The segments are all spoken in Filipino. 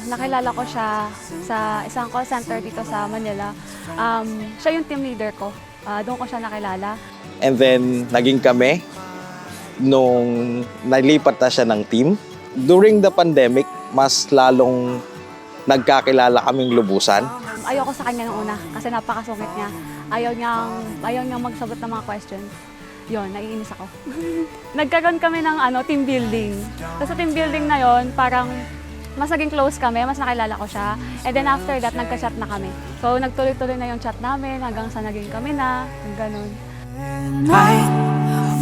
Nakilala ko siya sa isang call center dito sa Manila. Siya yung team leader ko. Doon ko siya nakilala. And then, naging kami nung nalipat na siya ng team. During the pandemic, mas lalong nagkakilala kaming lubusan. Ayoko sa kanya nung una kasi napakasungit niya. Ayaw niyang magsagot ng mga questions. Yun, naiinis ako. Nagkaroon kami ng team building. Tapos sa team building na yon, parang mas naging close kami, mas nakilala ko siya. And then after that, nagka-chat na kami. So nagtuloy-tuloy na yung chat namin hanggang sa naging kami na, ganun. I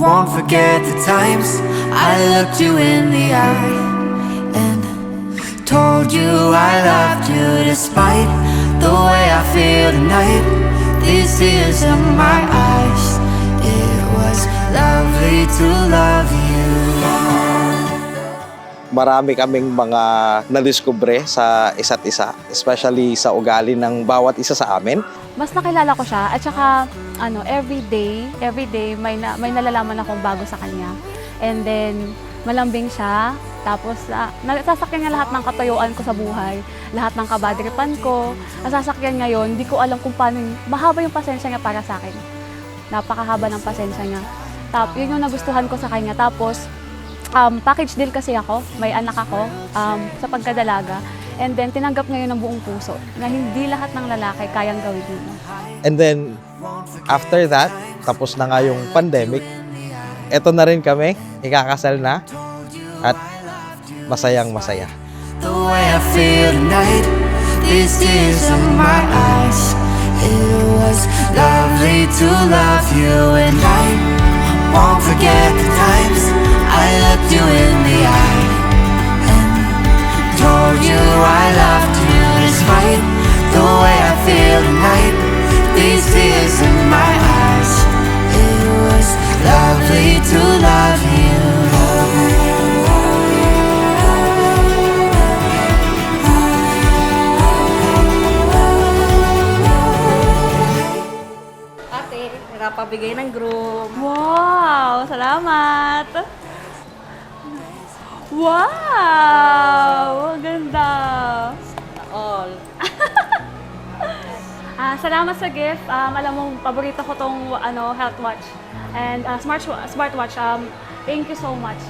won't forget the times I looked you in the eye and told you I loved you despite the way I feel tonight. These tears in my eyes, it was lovely to love you. Marami kaming mga nadiskubre sa isa't isa, especially sa ugali ng bawat isa sa amin. Mas nakilala ko siya at saka every day may nalalaman akong bago sa kanya. And then malambing siya, tapos nasasakyan niya lahat ng katayuan ko sa buhay, lahat ng kabadripan ko, nasasakyan niya yon. Hindi ko alam kung paano, mahaba yung pasensya niya para sa akin. Napakahaba ng pasensya niya. Tapos yun yung nagustuhan ko sa kanya. Tapos package deal kasi ako, may anak ako sa pagkadalaga. And then, tinanggap ngayon ng buong puso na hindi lahat ng lalaki kayang gawin yun. And then, after that, tapos na nga yung pandemic, eto na rin kami, ikakasal na, at masayang-masaya. The way I feel tonight, these tears in my eyes, it was lovely to love you, and I won't forget the times I looked you in the eye and told you I loved you despite the way I feel tonight. These tears in my eyes, it was lovely to love you. Ate, nakapabigay ng groom. Wow! Salamat! Wow! Ang ganda! All. Salamat sa gift. Alam mo, paborito ko tong health watch. And smartwatch. Thank you so much.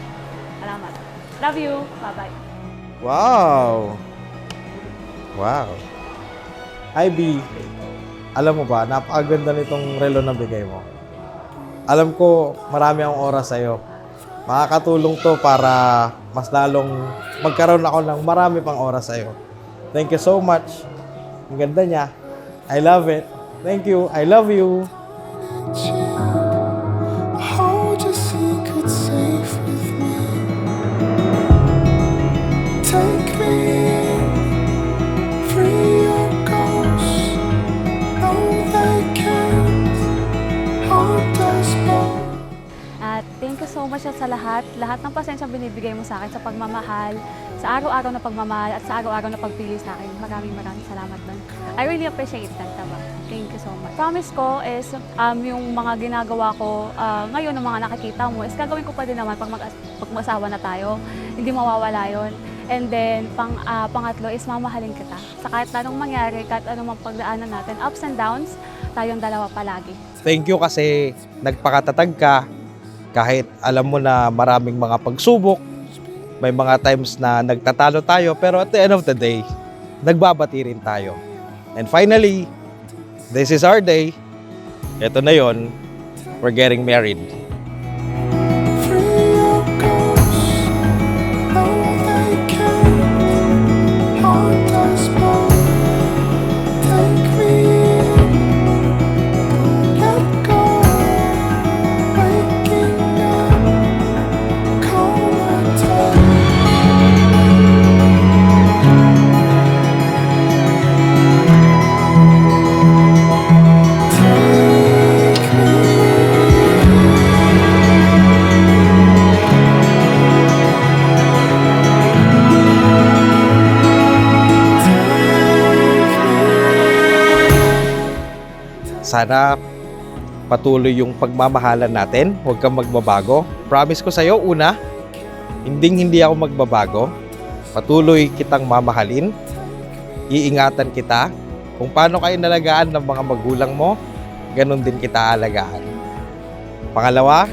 Salamat. Love you. Bye-bye. Wow! Wow! Ivy, alam mo ba, napakaganda nitong relo na bigay mo. Alam ko, marami akong oras sa'yo. Makakatulong to para mas lalong magkaroon ako ng marami pang oras sa'yo. Thank you so much. Ang ganda niya. I love it. Thank you. I love you. Hold your secret safe with me. Take me in, free your ghosts. No, they can't haunt us both. At thank you so much sa lahat. Lahat ng pasensya binibigay mo sa akin sa pagmamahal, sa araw-araw na pagmamahal at sa araw-araw na pagpili sa akin. Maraming salamat doon. I really appreciate that, tama. Thank you so much. Promise ko is yung mga ginagawa ko ngayon, ng mga nakikita mo, is gagawin ko pa din naman pag mag-asawa na tayo. Hindi mawawala yon. And then, pangatlo is mamahalin kita. Sa kahit anong mangyari, kahit anong pagdaanan natin, ups and downs, tayong dalawa palagi. Thank you kasi nagpakatatag ka kahit alam mo na maraming mga pagsubok. May mga times na nagtatalo tayo pero at the end of the day, nagbabati rin tayo. And finally, this is our day. Ito na yon. We're getting married. Free your ghosts. No, they can't haunt us both. Take me in, let go. Waking up, comatose. Sana patuloy yung pagmamahalan natin. Huwag kang magbabago. Promise ko sa'yo, una, hindi ako magbabago. Patuloy kitang mamahalin. Iingatan kita. Kung paano kayo nalagaan ng mga magulang mo, ganun din kita alagaan. Pangalawa,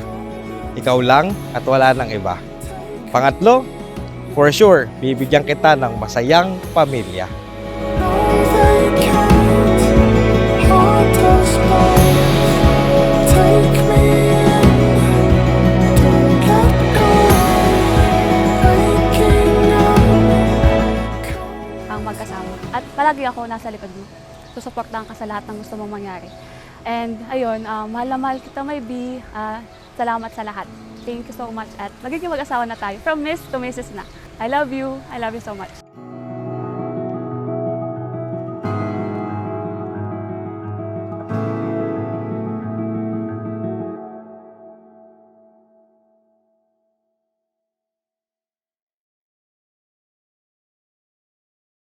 ikaw lang at wala nang iba. Pangatlo, for sure, bibigyan kita ng masayang pamilya. Ang magkasama. At palagi ako nasa likod mo. Susuportahan ka sa lahat ng gusto mong mangyari. And ayun, mahal na mahal kita, my B. Salamat sa lahat. Thank you so much at magiging mag-asawa na tayo. From Miss to Mrs. na. I love you so much.